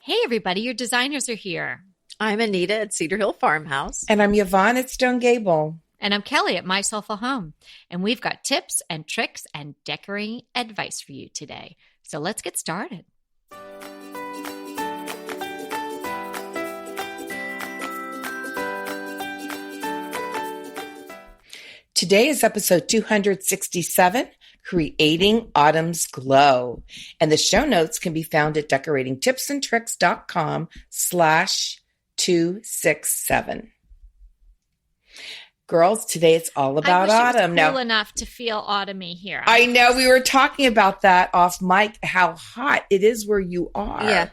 Hey, everybody, your designers are here. I'm Anita at Cedar Hill Farmhouse. And I'm Yvonne at Stone Gable. And I'm Kelly at My Soulful Home. And we've got tips and tricks and decorating advice for you today. So let's get started. Today is episode 267, Creating Autumn's Glow. And the show notes can be found at decoratingtipsandtricks.com/267. Girls, today it's all about autumn. It was cool enough to feel autumny here. I know we were talking about that off mic, how hot it is where you are.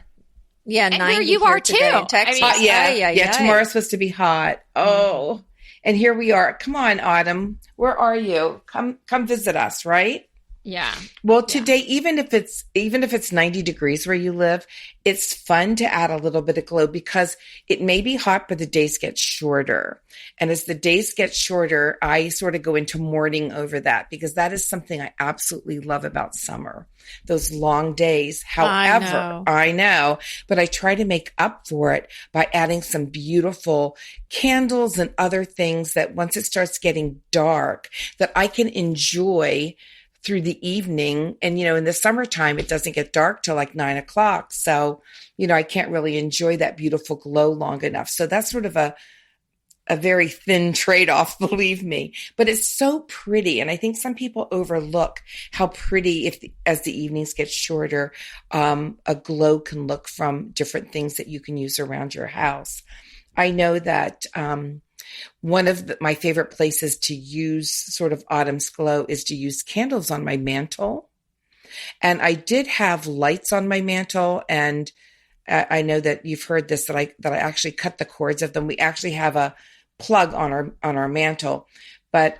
Yeah, and 90 where you are too. In Texas. Tomorrow's supposed to be hot. Oh, and here we are. Come on, Autumn. Where are you? Come visit us, right? Yeah. Well, today, even if it's 90 degrees where you live, it's fun to add a little bit of glow because it may be hot, but the days get shorter. And as the days get shorter, I sort of go into mourning over that because that is something I absolutely love about summer. Those long days. However, I know, but I try to make up for it by adding some beautiful candles and other things that once it starts getting dark, that I can enjoy through the evening. And, in the summertime, it doesn't get dark till like 9 o'clock. So, I can't really enjoy that beautiful glow long enough. So that's sort of a very thin trade-off, believe me, but it's so pretty. And I think some people overlook how pretty, as the evenings get shorter, a glow can look from different things that you can use around your house. I know that, one of my favorite places to use sort of autumn's glow is to use candles on my mantle. And I did have lights on my mantle. And I know that you've heard this, that I actually cut the cords of them. We actually have a plug on our mantle, but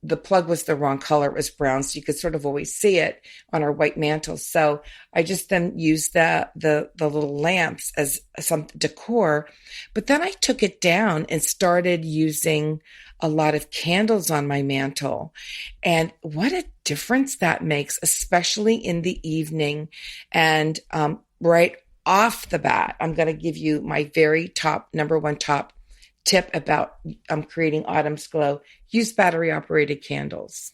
the plug was the wrong color. It was brown. So you could sort of always see it on our white mantle. So I just then used the little lamps as some decor, but then I took it down and started using a lot of candles on my mantle. And what a difference that makes, especially in the evening. And right off the bat, I'm going to give you my very number one top tip about creating autumn's glow. Use battery operated candles.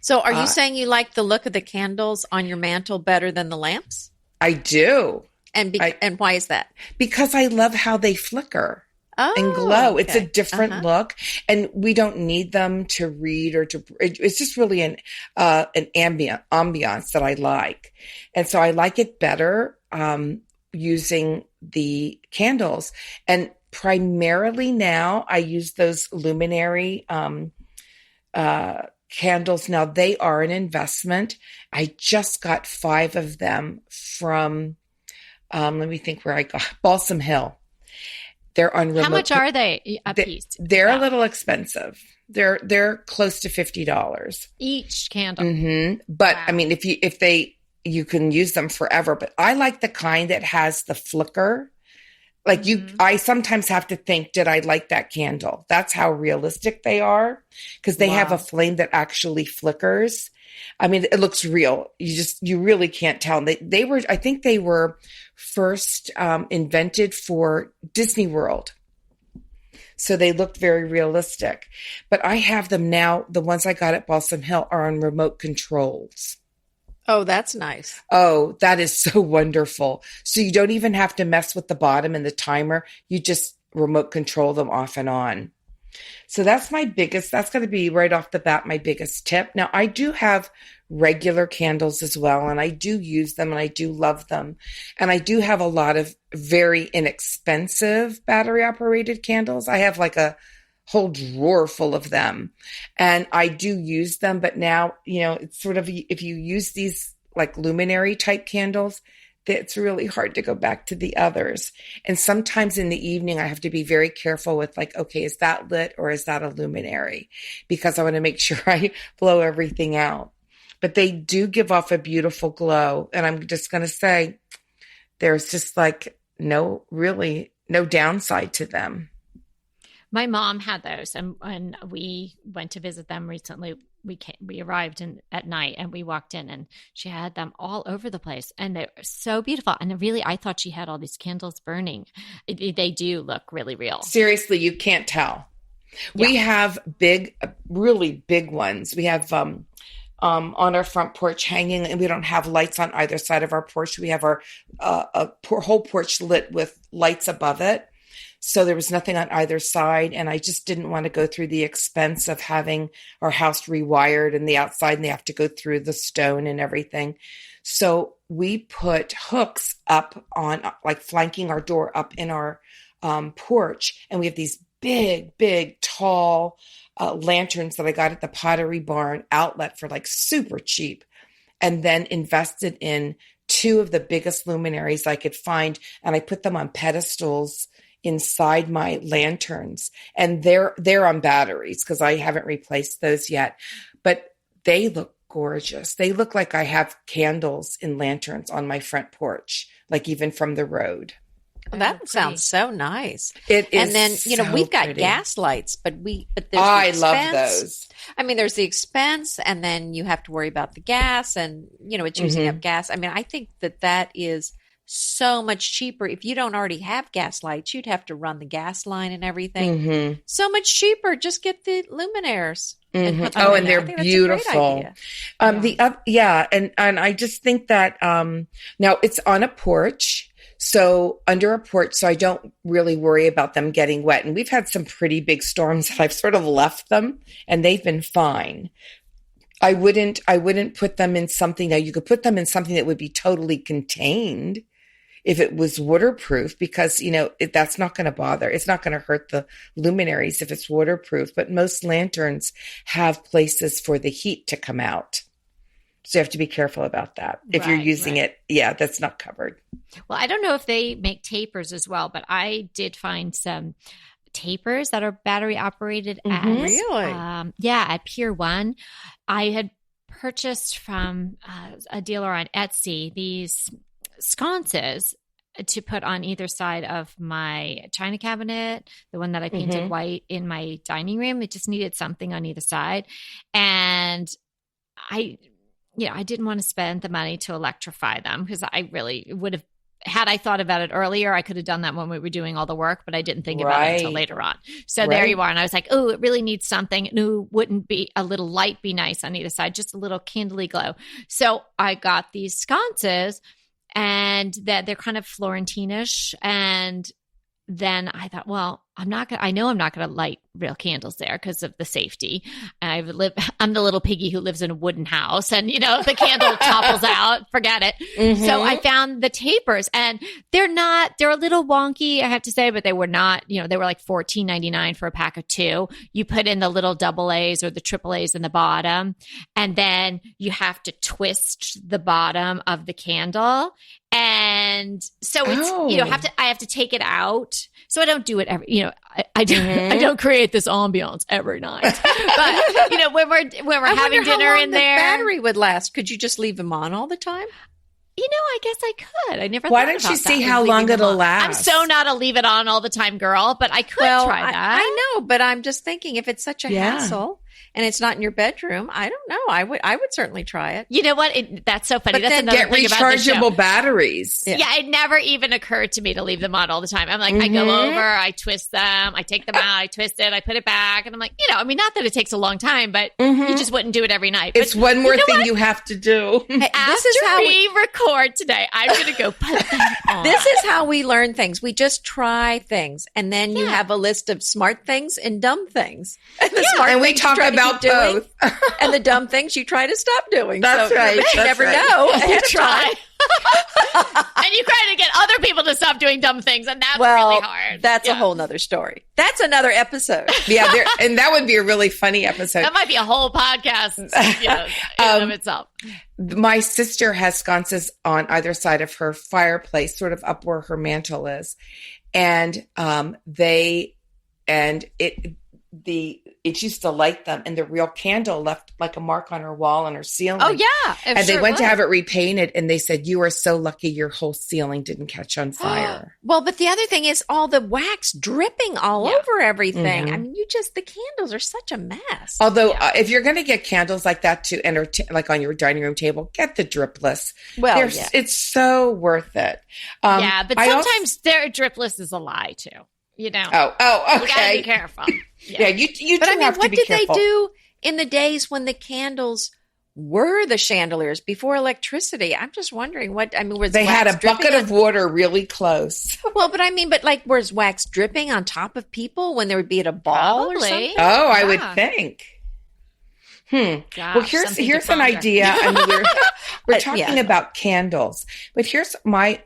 So are you saying you like the look of the candles on your mantle better than the lamps? I do. And why is that? Because I love how they flicker and glow. Okay. It's a different look, and we don't need them to read or to. It's just really an ambiance that I like, and so I like it better using the candles. And primarily now I use those luminary candles. Now they are an investment. I just got 5 of them from, let me think where I got Balsam Hill. They're on remote. How much are they a piece? They're a little expensive. They're close to $50 each candle. Mm-hmm. But wow. I mean, you can use them forever, but I like the kind that has the flicker. Like I sometimes have to think, did I light that candle? That's how realistic they are, because they have a flame that actually flickers. I mean, it looks real. You really can't tell. I think they were first invented for Disney World. So they looked very realistic. But I have them now. The ones I got at Balsam Hill are on remote controls. Oh, that's nice. Oh, that is so wonderful. So you don't even have to mess with the bottom and the timer. You just remote control them off and on. So that's going to be right off the bat, my biggest tip. Now, I do have regular candles as well, and I do use them and I do love them. And I do have a lot of very inexpensive battery operated candles. I have like a whole drawer full of them, and I do use them. But now, it's sort of, if you use these like luminary type candles, it's really hard to go back to the others. And sometimes in the evening, I have to be very careful with like, okay, is that lit or is that a luminary? Because I want to make sure I blow everything out. But they do give off a beautiful glow. And I'm just going to say, there's just like no downside to them. My mom had those, and when we went to visit them recently, we arrived at night, and we walked in, and she had them all over the place, and they were so beautiful. And really, I thought she had all these candles burning. They do look really real. Seriously, you can't tell. Yeah. We have really big ones. We have on our front porch hanging, and we don't have lights on either side of our porch. We have our whole porch lit with lights above it. So there was nothing on either side. And I just didn't want to go through the expense of having our house rewired and the outside, and they have to go through the stone and everything. So we put hooks up on, like, flanking our door up in our porch. And we have these big, tall lanterns that I got at the Pottery Barn outlet for like super cheap, and then invested in 2 of the biggest luminaries I could find. And I put them on pedestals inside my lanterns, and they're on batteries because I haven't replaced those yet, but they look gorgeous. They look like I have candles in lanterns on my front porch, like even from the road. Well, that sounds so nice. It is. And then, so we've got pretty. gas lights, but there's I the love expense. those. I mean, there's the expense, and then you have to worry about the gas, and, it's using up gas. I mean, I think that is so much cheaper. If you don't already have gas lights, you'd have to run the gas line and everything. Mm-hmm. So much cheaper. Just get the luminaires. And put them Oh, in and there. I they're think that's a great beautiful. idea. And I just think that now it's on a porch. So under a porch, so I don't really worry about them getting wet. And we've had some pretty big storms that I've sort of left them, and they've been fine. I wouldn't put them in something. Now, you could put them in something that would be totally contained if it was waterproof, because, that's not going to bother. It's not going to hurt the luminaries if it's waterproof. But most lanterns have places for the heat to come out. So you have to be careful about that. If you're using it, that's not covered. Well, I don't know if they make tapers as well, but I did find some tapers that are battery operated at Really? At Pier 1. I had purchased from a dealer on Etsy these sconces to put on either side of my china cabinet, the one that I painted white in my dining room. It just needed something on either side. And I didn't want to spend the money to electrify them, because I really would have, had I thought about it earlier, I could have done that when we were doing all the work, but I didn't think about it until later on. So there you are. And I was like, oh, it really needs something. No, wouldn't be a little light be nice on either side, just a little candly glow. So I got these sconces, and that they're kind of Florentine-ish. And then I thought, well, I'm not going to light real candles there because of the safety. I'm the little piggy who lives in a wooden house, and if the candle topples out, forget it. So I found the tapers, and they're a little wonky, I have to say, but they were not, they were like $14.99 for a pack of 2. You put in the little double A's or the triple A's in the bottom, and then you have to twist the bottom of the candle. And so it's, I have to take it out. So I don't do it every, I don't create this ambiance every night. But when we're having dinner in there, the battery would last. Could you just leave them on all the time? I guess I could. I never. Why don't you see how long it'll last? I'm so not a leave it on all the time girl, but I could try that. I know, but I'm just thinking, if it's such a hassle and it's not in your bedroom, I don't know. I would certainly try it. You know what? That's so funny. But that's then another get thing about the show. rechargeable batteries. Yeah, it never even occurred to me to leave them on all the time. I'm like, I go over, I twist them, I take them out, I twist it, I put it back, and I'm like, not that it takes a long time, but you just wouldn't do it every night. It's one more thing you have to do. Hey, After we record today, I'm going to go put them on. This is how we learn things. We just try things, and then you have a list of smart things and dumb things. And the smart and we things talk about both. And the dumb things you try to stop doing. That's right. But you never know. You try. And you try to get other people to stop doing dumb things, and that's really hard. That's a whole nother story. That's another episode. Yeah, and that would be a really funny episode. That might be a whole podcast in and of itself. My sister has sconces on either side of her fireplace, sort of up where her mantle is. And it used to light them, and the real candle left like a mark on her wall and her ceiling. Oh yeah. And they went to have it repainted, and they said, "You are so lucky your whole ceiling didn't catch on fire." Well, but the other thing is all the wax dripping all over everything. Mhm. I mean, the candles are such a mess. Although if you're going to get candles like that to entertain, like on your dining room table, get the dripless. Well, it's so worth it. Yeah, but sometimes their dripless is a lie too. You know. Oh, okay. You gotta be careful. Yeah, you but do I mean, have to what be did careful. they do in the days when the candles were the chandeliers before electricity? I'm just wondering was They had wax a bucket dripping of water really close. Well, but was wax dripping on top of people when there would be at a ball or something? Oh, I would think. Gosh, well, here's an idea. I mean, we're talking about candles, but here's my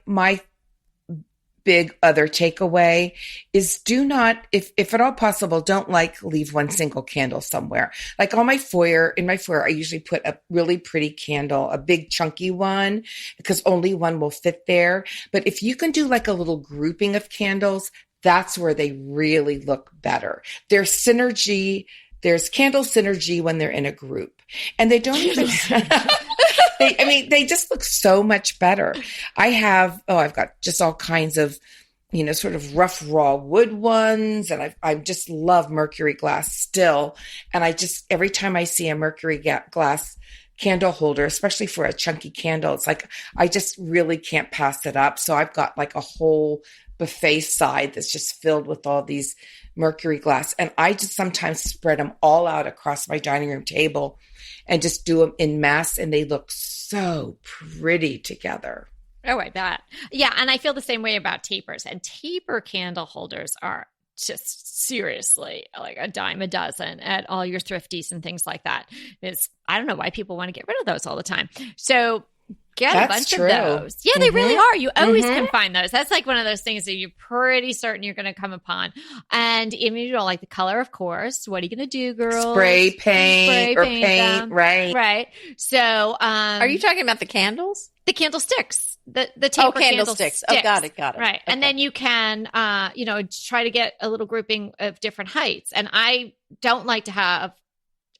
big other takeaway is do not, if at all possible, don't leave one single candle somewhere. Like in my foyer, I usually put a really pretty candle, a big chunky one, because only one will fit there. But if you can do like a little grouping of candles, that's where they really look better. There's synergy. There's candle synergy when they're in a group, and they don't even, they just look so much better. I've got just all kinds of, sort of rough, raw wood ones. And I just love mercury glass still. And every time I see a mercury glass candle holder, especially for a chunky candle, it's like, I just really can't pass it up. So I've got like a whole buffet side that's just filled with all these mercury glass. And I just sometimes spread them all out across my dining room table and just do them in mass. And they look so pretty together. Oh, I bet. Yeah. And I feel the same way about tapers. And taper candle holders are just seriously like a dime a dozen at all your thrifties and things like that. I don't know why people want to get rid of those all the time. So get a bunch of those. Yeah, they really are. You always can find those. That's like one of those things that you're pretty certain you're going to come upon. And if you don't like the color, of course, what are you going to do, girls? Spray paint them. Right. Right. So, are you talking about the candles? The candlesticks. The taper candlesticks. Oh, got it. Right. Okay. And then you can, try to get a little grouping of different heights. And I don't like to have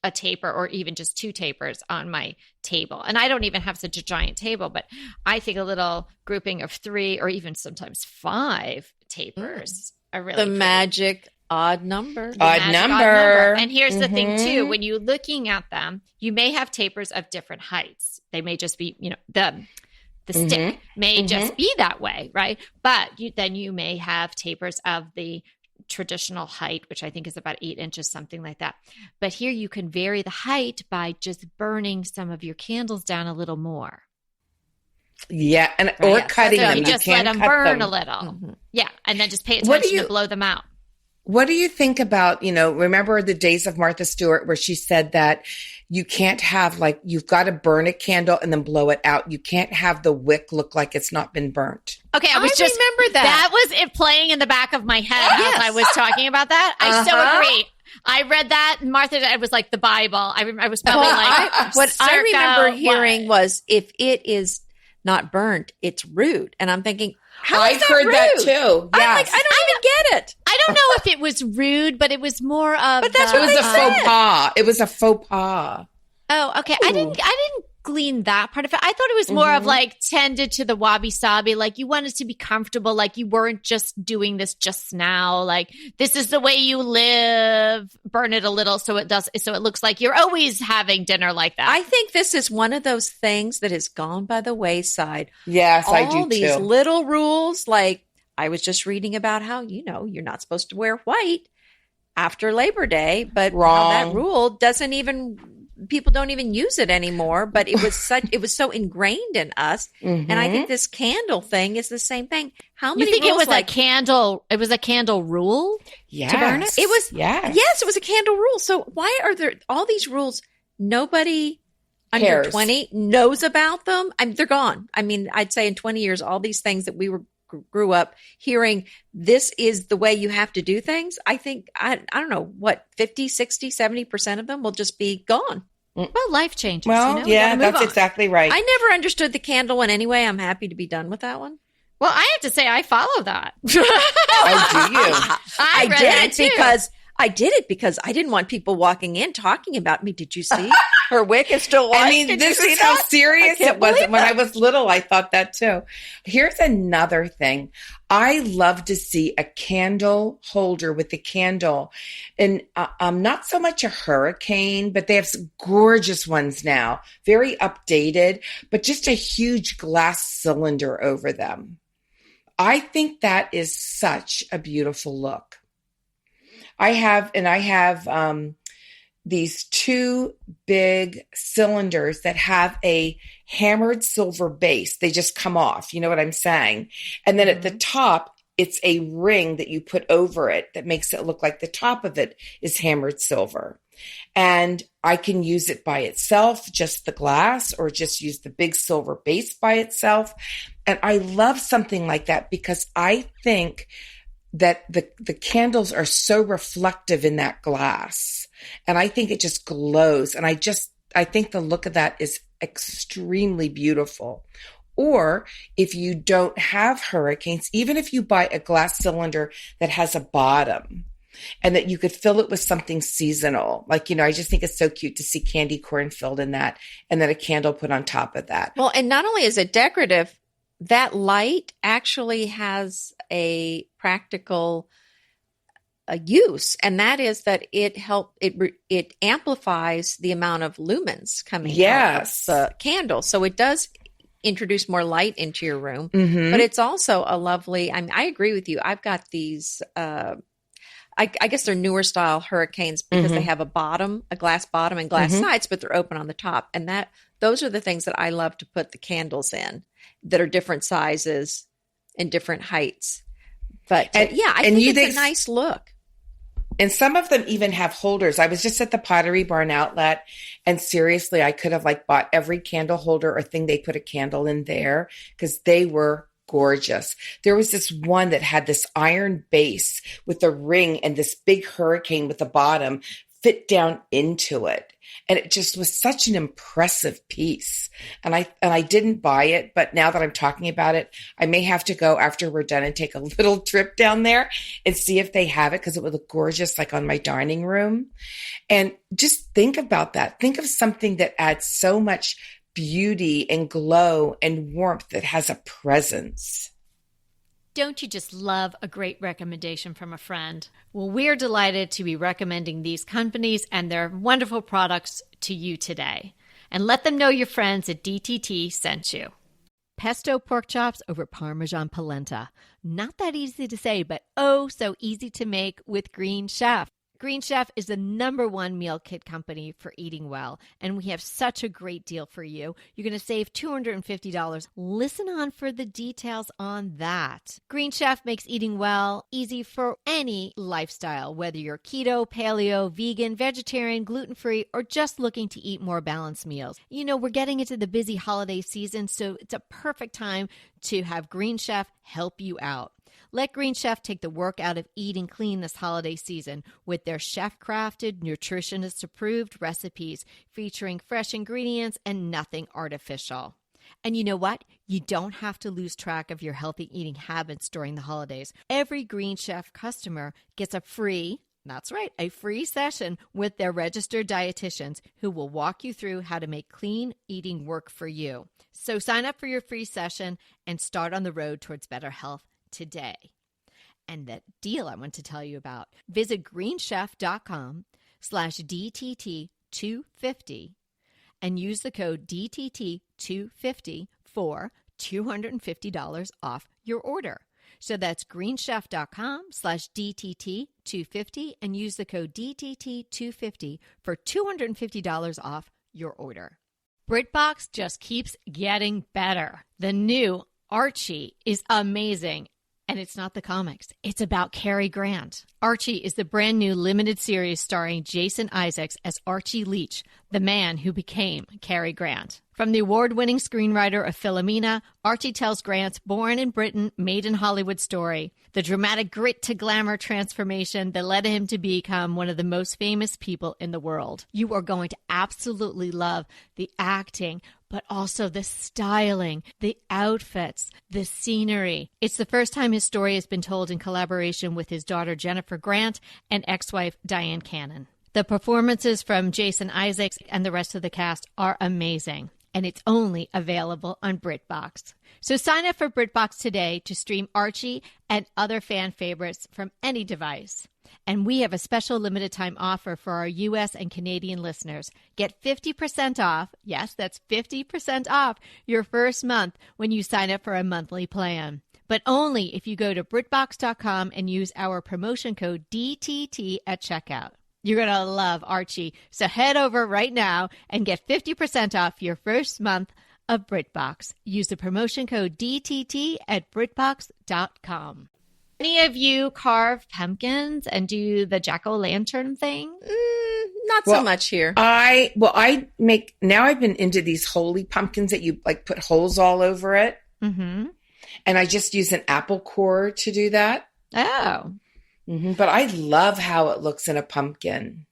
a taper or even just two tapers on my table. And I don't even have such a giant table, but I think a little grouping of 3 or even sometimes 5 tapers are really the magic odd number. Odd number. And here's the thing too, when you're looking at them, you may have tapers of different heights. They may just be, the stick may just be that way, right? But then you may have tapers of the traditional height, which I think is about 8 inches, something like that. But here you can vary the height by just burning some of your candles down a little more. Yeah, or cutting them. You just let them burn a little. Yeah, and then just pay attention to blow them out. What do you think about, remember the days of Martha Stewart where she said that you can't have you've got to burn a candle and then blow it out. You can't have the wick look like it's not been burnt. Okay, I remember that. That was it playing in the back of my head as I was talking about that. I so agree. I read that. Martha, it was like the Bible. I was probably what I remember hearing was if it is not burnt, it's rude. And I'm thinking, I've heard rude? That too. Yes. I'm like, I don't even get it. I don't know if it was rude, but it was more of. But that's what it was a faux pas. It was a faux pas. Oh, okay. Ooh. I didn't glean that part of it. I thought it was more of tended to the wabi sabi. Like you wanted to be comfortable. Like you weren't just doing this just now. Like this is the way you live. Burn it a little so it looks like you're always having dinner like that. I think this is one of those things that has gone by the wayside. Yes, I do too. All these little rules, like I was just reading about how, you're not supposed to wear white after Labor Day, but that rule doesn't even people don't even use it anymore, but it was so ingrained in us. And I think this candle thing is the same thing. How many you think rules it was a candle? It was a candle rule to burn it? It was, yes, it was a candle rule. So why are there all these rules? Nobody under 20 knows about them. They're gone. I'd say in 20 years, all these things that we grew up hearing, this is the way you have to do things. I think, I don't know, what, 50, 60, 70% of them will just be gone. Well, life changes. Well, yeah, that's exactly right. I never understood the candle one anyway. I'm happy to be done with that one. Well, I have to say I follow that. Oh, do you? I did it because I did it because I didn't want people walking in talking about me. Did you see her wick is still white? I mean, this is how serious it was. When I was little, I thought that too. Here's another thing. I love to see a candle holder with the candle, and not so much a hurricane, but they have some gorgeous ones now, very updated, but just a huge glass cylinder over them. I think that is such a beautiful look. I have these two big cylinders that have a hammered silver base. They just come off. You know what I'm saying? And then at the top, it's a ring that you put over it that makes it look like the top of it is hammered silver. And I can use it by itself, just the glass, or just use the big silver base by itself. And I love something like that because I think that the candles are so reflective in that glass. And I think it just glows. And I think the look of that is extremely beautiful. Or if you don't have hurricanes, even if you buy a glass cylinder that has a bottom and that you could fill it with something seasonal, like, I just think it's so cute to see candy corn filled in that and then a candle put on top of that. Well, and not only is it decorative, that light actually has a practical use, and that is that it amplifies the amount of lumens coming out of the candle. So it does introduce more light into your room, but it's also a lovely, I agree with you. I've got these, I guess they're newer style hurricanes because they have a glass bottom and glass sides, but they're open on the top. And those are the things that I love to put the candles in that are different sizes and different heights. But I think it's a nice look. And some of them even have holders. I was just at the Pottery Barn outlet, and seriously, I could have bought every candle holder or thing they put a candle in there because they were gorgeous. There was this one that had this iron base with a ring and this big hurricane with the bottom fit down into it. And it just was such an impressive piece. And I didn't buy it, but now that I'm talking about it, I may have to go after we're done and take a little trip down there and see if they have it, because it would look gorgeous on my dining room. And just think about that. Think of something that adds so much beauty and glow and warmth that has a presence. Don't you just love a great recommendation from a friend? Well, we're delighted to be recommending these companies and their wonderful products to you today. And let them know your friends at DTT sent you. Pesto pork chops over Parmesan polenta. Not that easy to say, but oh so easy to make with Green Chef. Green Chef is the #1 meal kit company for eating well, and we have such a great deal for you. You're going to save $250. Listen on for the details on that. Green Chef makes eating well easy for any lifestyle, whether you're keto, paleo, vegan, vegetarian, gluten-free, or just looking to eat more balanced meals. We're getting into the busy holiday season, so it's a perfect time to have Green Chef help you out. Let Green Chef take the work out of eating clean this holiday season with their chef-crafted, nutritionist-approved recipes featuring fresh ingredients and nothing artificial. And you know what? You don't have to lose track of your healthy eating habits during the holidays. Every Green Chef customer gets a free session with their registered dietitians who will walk you through how to make clean eating work for you. So sign up for your free session and start on the road towards better health today. And that deal I want to tell you about. Visit greenchef.com/DTT250 and use the code DTT250 for $250 off your order. So that's greenchef.com/DTT250 and use the code DTT250 for $250 off your order. BritBox just keeps getting better. The new Archie is amazing. And it's not the comics. It's about Cary Grant. Archie is the brand new limited series starring Jason Isaacs as Archie Leach, the man who became Cary Grant. From the award-winning screenwriter of Philomena, Archie tells Grant's born in Britain, made in Hollywood story, the dramatic grit to glamour transformation that led him to become one of the most famous people in the world. You are going to absolutely love the acting, but also the styling, the outfits, the scenery. It's the first time his story has been told in collaboration with his daughter Jennifer Grant and ex-wife Diane Cannon. The performances from Jason Isaacs and the rest of the cast are amazing, and it's only available on BritBox. So sign up for BritBox today to stream Archie and other fan favorites from any device. And we have a special limited time offer for our U.S. and Canadian listeners. Get 50% off. Yes, that's 50% off your first month when you sign up for a monthly plan. But only if you go to BritBox.com and use our promotion code DTT at checkout. You're going to love Archie. So head over right now and get 50% off your first month of BritBox. Use the promotion code DTT at BritBox.com. Any of you carve pumpkins and do the jack-o'-lantern thing? Not so much here. I've been into these holy pumpkins that you like put holes all over it. Mm-hmm. And I just use an apple core to do that. Oh. Mm-hmm. But I love how it looks in a pumpkin.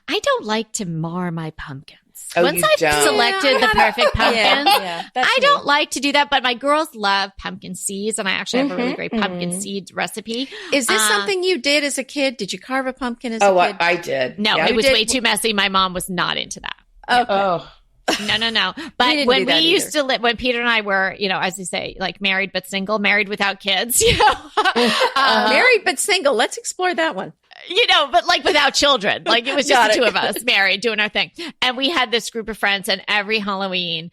I don't like to mar my pumpkins. Oh, Once I've selected the perfect pumpkins, I don't like to do that, but my girls love pumpkin seeds, and I actually have a really great pumpkin seed recipe. Is this something you did as a kid? Did you carve a pumpkin as a kid? I did. No, it was way too messy. My mom was not into that. Okay. Oh. No. But when we used to live, when Peter and I were, as you say, like married but single, married without kids, married but single. Let's explore that one. But like without children, like it was just the two of us married doing our thing. And we had this group of friends, and every Halloween,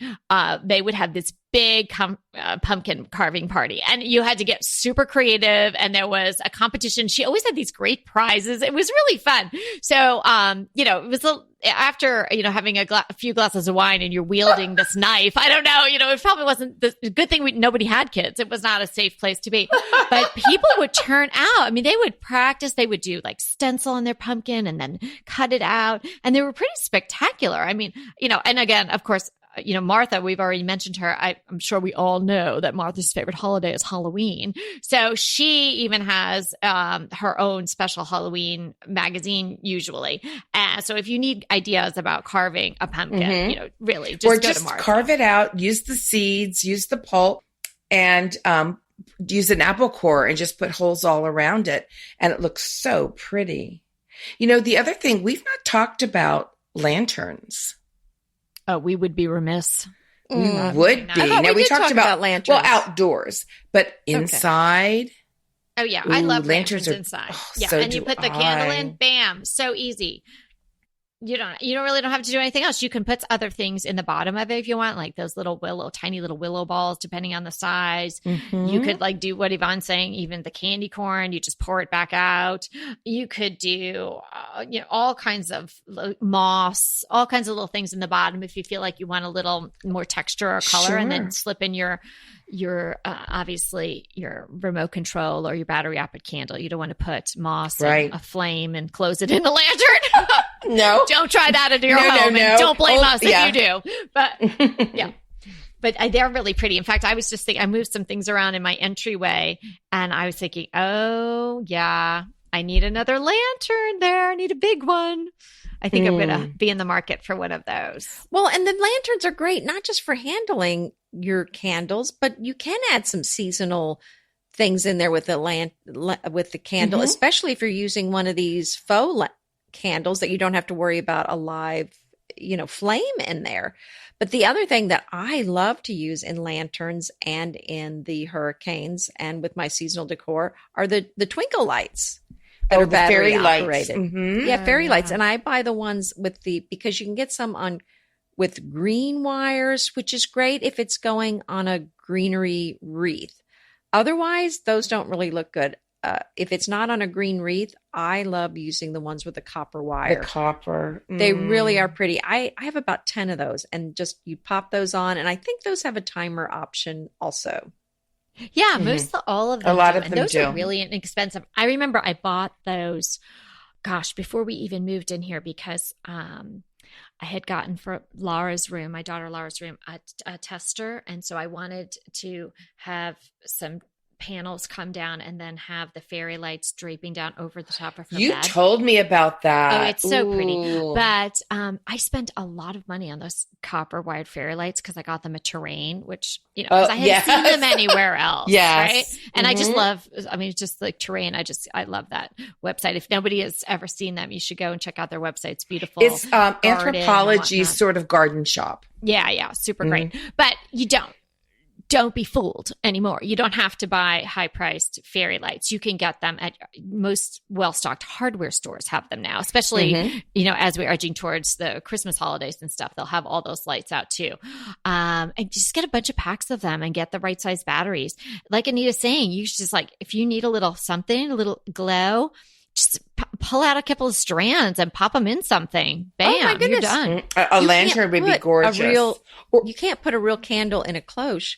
they would have this big pumpkin carving party, and you had to get super creative, and there was a competition. She always had these great prizes. It was really fun. So, it was after, having a few glasses of wine and you're wielding this knife. I don't know, it probably wasn't the good thing. Nobody had kids. It was not a safe place to be, but people would turn out. I mean, they would practice. They would do like stencil on their pumpkin and then cut it out. And they were pretty spectacular. I mean, and again, of course, Martha, we've already mentioned her. I'm sure we all know that Martha's favorite holiday is Halloween. So she even has her own special Halloween magazine usually. So if you need ideas about carving a pumpkin, really just go to Martha. Carve it out, use the seeds, use the pulp, and use an apple core and just put holes all around it. And it looks so pretty. The other thing, we've not talked about lanterns. Oh, we would be remiss. We would be. Now we talked about lanterns. Well, outdoors, but inside. Okay. Oh yeah, I love lanterns are, inside. Oh, yeah, so and you put the candle in, bam, so easy. You don't have to do anything else. You can put other things in the bottom of it if you want, like those tiny little willow balls, depending on the size. Mm-hmm. You could like do what Yvonne's saying, even the candy corn, you just pour it back out. You could do, all kinds of moss, all kinds of little things in the bottom if you feel like you want a little more texture or color, and then slip in your obviously your remote control or your battery operated candle. You don't want to put moss and a flame and close it in the lantern. No. Don't try that at your home. No. And don't blame us if you do. But yeah. But they're really pretty. In fact, I was just thinking, I moved some things around in my entryway, and I was thinking, oh yeah, I need another lantern there. I need a big one. I think I'm going to be in the market for one of those. Well, and the lanterns are great, not just for handling your candles, but you can add some seasonal things in there with the candle, especially if you're using one of these faux candles that you don't have to worry about a live, flame in there. But the other thing that I love to use in lanterns and in the hurricanes and with my seasonal decor are the twinkle lights that are battery operated. Mm-hmm. Yeah, fairy lights. And I buy the ones because you can get some with green wires, which is great if it's going on a greenery wreath. Otherwise, those don't really look good. If it's not on a green wreath, I love using the ones with the copper wire. The copper. They really are pretty. I have about 10 of those, and just you pop those on, and I think those have a timer option also. Yeah, all of them. A lot of them those do. Are really inexpensive. I remember I bought those, before we even moved in here, because I had gotten for Laura's room, my daughter Laura's room, a tester, and so I wanted to have some panels come down and then have the fairy lights draping down over the top of her You bed. told me about that. Oh, it's so pretty. Ooh. But I spent a lot of money on those copper wired fairy lights because I got them at Terrain, which, because I hadn't seen them anywhere else. Yes. Right. And I just love, just like Terrain. I love that website. If nobody has ever seen them, you should go and check out their website. It's beautiful. It's Anthropologie's sort of garden shop. Yeah. Super great. But you don't be fooled anymore. You don't have to buy high-priced fairy lights. You can get them at most well-stocked hardware stores have them now, especially, as we're edging towards the Christmas holidays and stuff, they'll have all those lights out too. And just get a bunch of packs of them and get the right size batteries. Like Anita's saying, you should just if you need a little something, a little glow, just pull out a couple of strands and pop them in something. Bam, oh my goodness. You're done. A lantern would be gorgeous. You can't put a real candle in a cloche,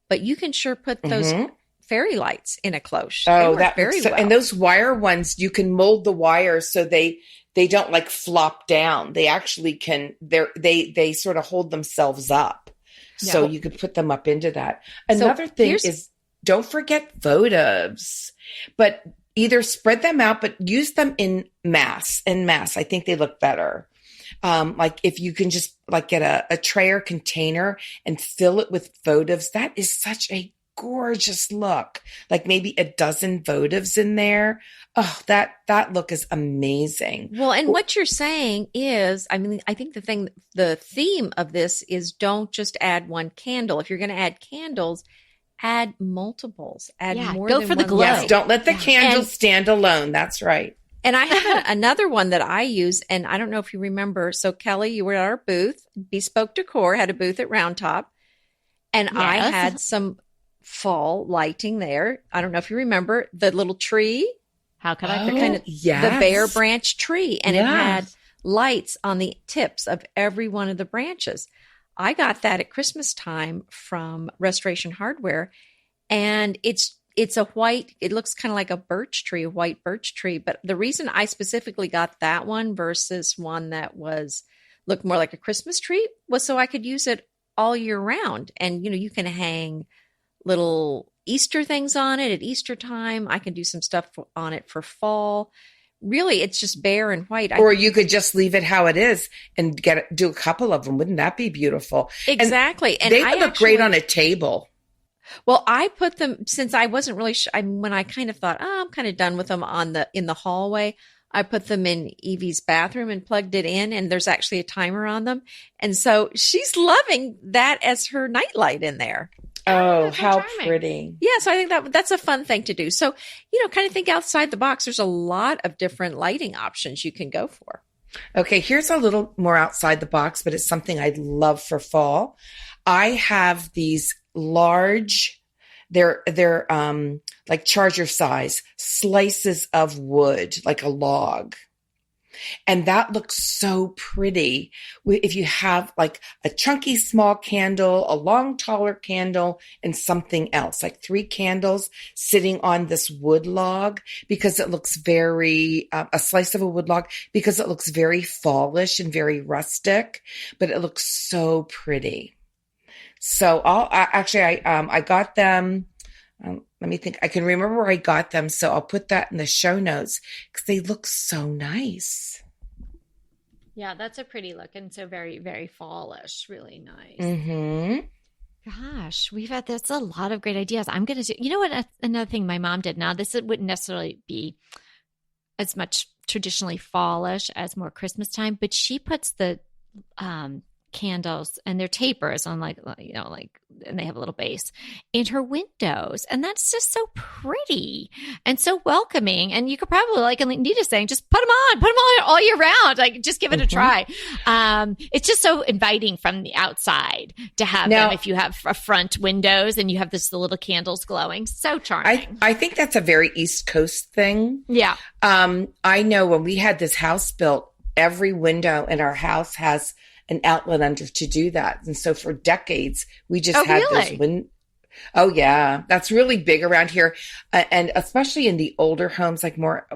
but you can sure put those fairy lights in a cloche. Oh, that very well. And those wire ones, you can mold the wires so they don't flop down. They actually can. They sort of hold themselves up, so you could put them up into that. Another thing is, don't forget votives, but either spread them out, but use them in mass. I think they look better. If you can just get a tray or container and fill it with votives, that is such a gorgeous look. Like maybe a dozen votives in there. Oh, that look is amazing. Well, and what you're saying is, I think the theme of this is don't just add one candle. If you're going to add candles, add multiples, add more go than for the one glow. light. Yes, don't let the candle stand alone. That's right. And I have another one that I use, and I don't know if you remember. So Kelly, you were at our booth. Bespoke Decor had a booth at Round Top, and I had some fall lighting there. I don't know if you remember the little tree. How could I forget? The bare branch tree, and it had lights on the tips of every one of the branches. I got that at Christmas time from Restoration Hardware, and it's a white, it looks kind of like a birch tree, a white birch tree. But the reason I specifically got that one versus one that looked more like a Christmas tree was so I could use it all year round. And, you can hang little Easter things on it at Easter time. I can do some stuff on it for fall. Really, it's just bare and white. Or you could just leave it how it is and do a couple of them. Wouldn't that be beautiful? Exactly. And they would look great on a table. Well, I put them, since I wasn't really when I kind of thought, I'm kind of done with them in the hallway, I put them in Evie's bathroom and plugged it in, and there's actually a timer on them. And so she's loving that as her nightlight in there. Oh, how pretty. Yeah, so I think that's a fun thing to do. So, kind of think outside the box. There's a lot of different lighting options you can go for. Okay, here's a little more outside the box, but it's something I'd love for fall. I have these large, they're like charger size slices of wood, like a log. And that looks so pretty if you have like a chunky small candle, a long taller candle, and something else, like 3 candles sitting on this wood log, because it looks very, a slice of a wood log, because it looks very fallish and very rustic, but it looks so pretty. So I got them. Let me think. I can remember where I got them, so I'll put that in the show notes because they look so nice. Yeah, that's a pretty look, and so very, very fallish. Really nice. Mm-hmm. Gosh, that's a lot of great ideas. I'm going to do, you know what, another thing my mom did. Now, this wouldn't necessarily be as much traditionally fallish as more Christmas time, but she puts the candles and their tapers on and they have a little base in her windows, and that's just so pretty and so welcoming. And you could probably, like Anita saying, just put them on all year round, like just give it a try. It's just so inviting from the outside to have them if you have a front windows and you have the little candles glowing. So charming. I think that's a very East Coast thing. Yeah. I know when we had this house built, every window in our house has an outlet under to do that. And so for decades, we just had those Oh yeah. That's really big around here. And especially in the older homes, like more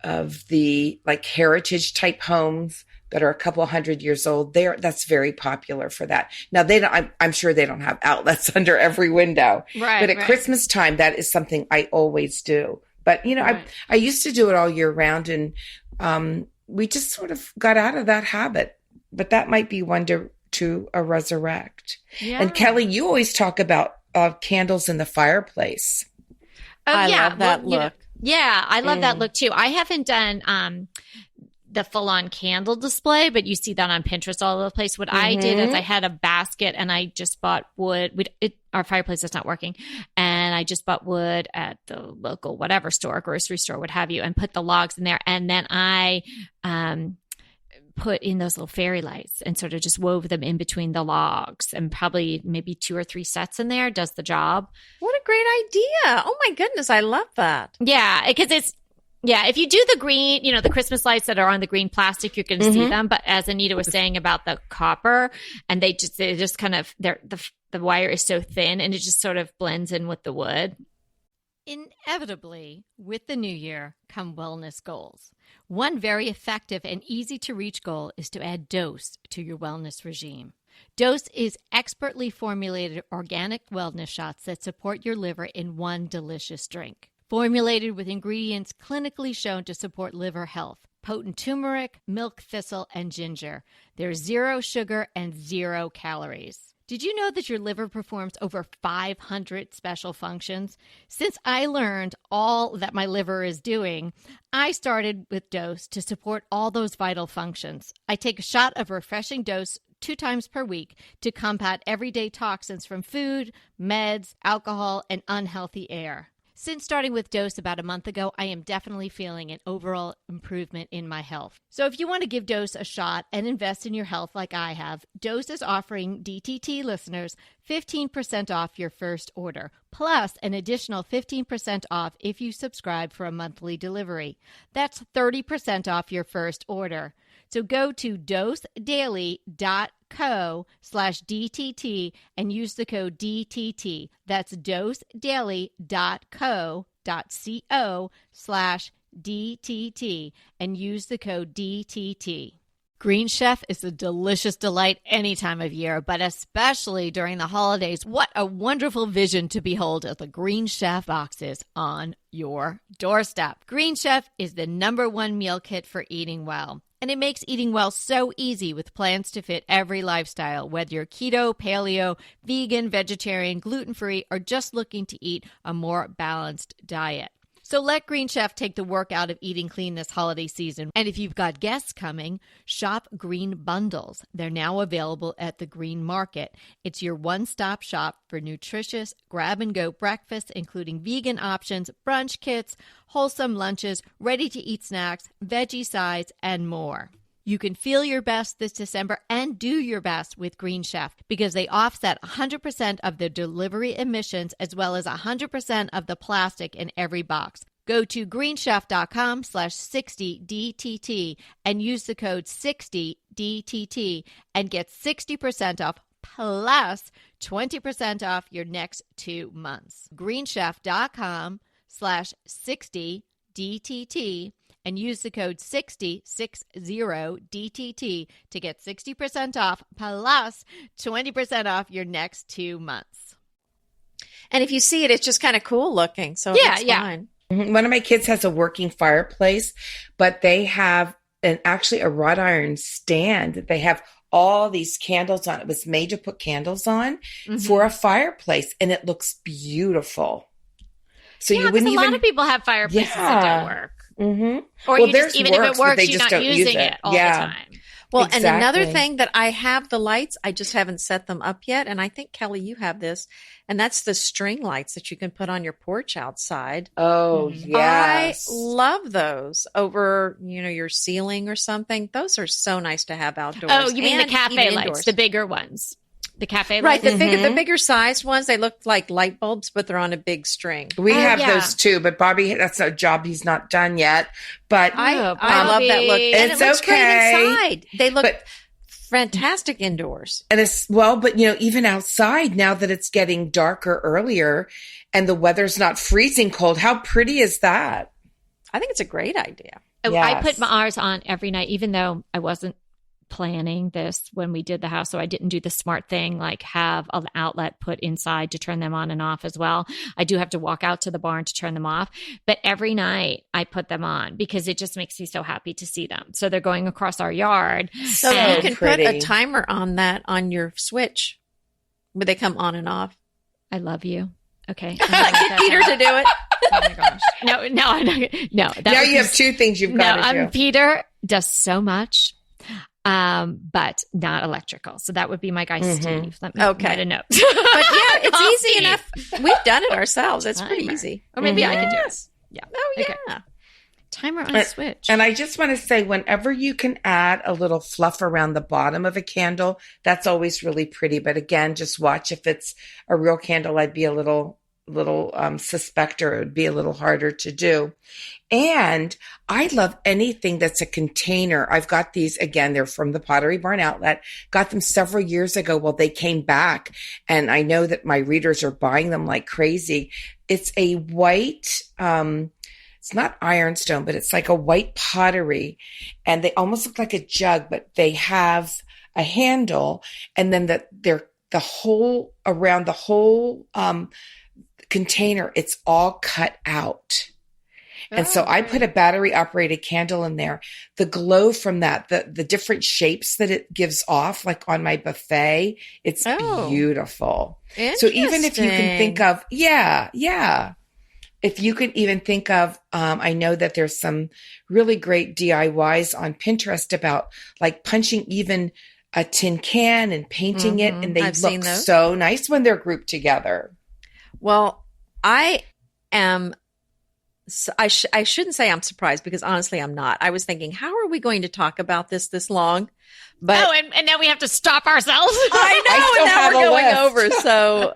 of the like heritage type homes, that are a couple hundred years old, that's very popular for that. Now they don't, I'm sure they don't have outlets under every window, Right. but at Christmas time, that is something I always do. But I used to do it all year round, and we just sort of got out of that habit. But that might be one to resurrect. Yeah. And Kelly, you always talk about candles in the fireplace. I love that look. I love that look too. I haven't done the full-on candle display, but you see that on Pinterest all over the place. What I did is I had a basket and I just bought wood. Our fireplace is not working. And I just bought wood at the local whatever store, grocery store, what have you, and put the logs in there. And then I put in those little fairy lights and sort of just wove them in between the logs, and probably maybe 2 or 3 sets in there does the job. What a great idea. Oh my goodness. I love that. Yeah, because if you do the green, the Christmas lights that are on the green plastic, you're going to see them. But as Anita was saying about the copper, and they just kind of, the wire is so thin and it just sort of blends in with the wood. Inevitably, with the new year come wellness goals. One very effective and easy to reach goal is to add Dose to your wellness regime. Dose is expertly formulated organic wellness shots that support your liver in one delicious drink. Formulated with ingredients clinically shown to support liver health. Potent turmeric, milk thistle, and ginger. There's 0 sugar and 0 calories. Did you know that your liver performs over 500 special functions? Since I learned all that my liver is doing, I started with Dose to support all those vital functions. I take a shot of refreshing Dose 2 times per week to combat everyday toxins from food, meds, alcohol, and unhealthy air. Since starting with Dose about a month ago, I am definitely feeling an overall improvement in my health. So if you want to give Dose a shot and invest in your health like I have, Dose is offering DTT listeners 15% off your first order, plus an additional 15% off if you subscribe for a monthly delivery. That's 30% off your first order. So go to dosedaily.co/DTT and use the code DTT. That's dosedaily.co.co/DTT and use the code DTT. Green Chef is a delicious delight any time of year, but especially during the holidays. What a wonderful vision to behold as the Green Chef boxes on your doorstep. Green Chef is the #1 meal kit for eating well. And it makes eating well so easy with plans to fit every lifestyle, whether you're keto, paleo, vegan, vegetarian, gluten-free, or just looking to eat a more balanced diet. So let Green Chef take the work out of eating clean this holiday season. And if you've got guests coming, shop Green Bundles. They're now available at the Green Market. It's your one-stop shop for nutritious grab-and-go breakfasts, including vegan options, brunch kits, wholesome lunches, ready-to-eat snacks, veggie sides, and more. You can feel your best this December and do your best with Green Chef because they offset 100% of the delivery emissions as well as 100% of the plastic in every box. Go to greenchef.com/60DTT and use the code 60DTT and get 60% off plus 20% off your next 2 months. greenchef.com/60DTT and use the code 60DTT to get 60% off plus 20% off your next 2 months. And if you see it, it's just kind of cool looking. So it's fine. One of my kids has a working fireplace, but they have actually a wrought iron stand that they have all these candles on. It was made to put candles on for a fireplace, and it looks beautiful. So you wouldn't a lot of people have fireplaces that don't work. Or you just, even if it works, you're not using it all the time. Well, and another thing that I have the lights, I just haven't set them up yet. And I think, Kelly, you have this. And that's the string lights that you can put on your porch outside. Oh, yes. I love those over, your ceiling or something. Those are so nice to have outdoors. Oh, you mean the cafe lights, the bigger ones? The cafe lights? Right, the bigger sized ones. They look like light bulbs, but they're on a big string. We have those too, but Bobby, that's a job he's not done yet. But I love that look. And it looks great inside. They look fantastic indoors. And but even outside, now that it's getting darker earlier and the weather's not freezing cold, how pretty is that? I think it's a great idea. Yes. I put ours on every night, even though I wasn't planning this when we did the house. So I didn't do the smart thing, like have an outlet put inside to turn them on and off as well. I do have to walk out to the barn to turn them off, but every night I put them on because it just makes me so happy to see them. So they're going across our yard. So you can put a timer on that on your switch where they come on and off. I love you. Okay. Get Peter to do it. Oh my gosh. No. Now you have two things you've got to do. Peter does so much. But not electrical. So that would be my guy, Steve. Let me write a note. But yeah, it's easy enough. We've done it ourselves. It's pretty easy. Or maybe I can do it. Yeah. Oh, yeah. Okay. Timer on switch. And I just want to say, whenever you can add a little fluff around the bottom of a candle, that's always really pretty. But again, just watch if it's a real candle. I'd be a little suspect, or it would be a little harder to do. And I love anything that's a container. I've got these, again, they're from the Pottery Barn outlet. Got them several years ago. Well, they came back, and I know that my readers are buying them like crazy. It's a white, it's not ironstone, but it's like a white pottery, and they almost look like a jug, but they have a handle, and then the whole around the whole, container, it's all cut out. And so I put a battery operated candle in there. The glow from that, the different shapes that it gives off, like on my buffet, it's beautiful. So even if you can think of, if you can even think of, I know that there's some really great DIYs on Pinterest about like punching even a tin can and painting it. And they look so nice when they're grouped together. Well, I shouldn't say I'm surprised, because honestly, I'm not. I was thinking, how are we going to talk about this long? But and now we have to stop ourselves. I know, and now we're going over. So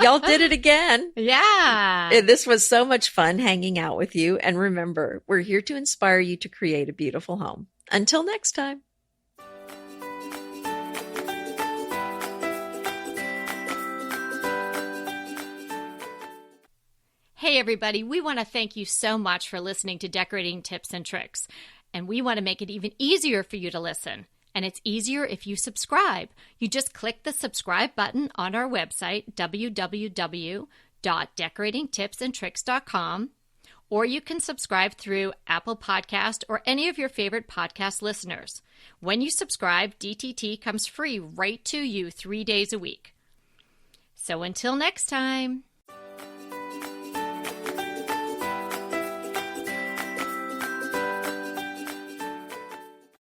y'all did it again. Yeah. This was so much fun hanging out with you. And remember, we're here to inspire you to create a beautiful home. Until next time. Hey, everybody, we want to thank you so much for listening to Decorating Tips and Tricks. And we want to make it even easier for you to listen. And it's easier if you subscribe. You just click the subscribe button on our website, www.decoratingtipsandtricks.com, or you can subscribe through Apple Podcast or any of your favorite podcast listeners. When you subscribe, DTT comes free right to you 3 days a week. So until next time.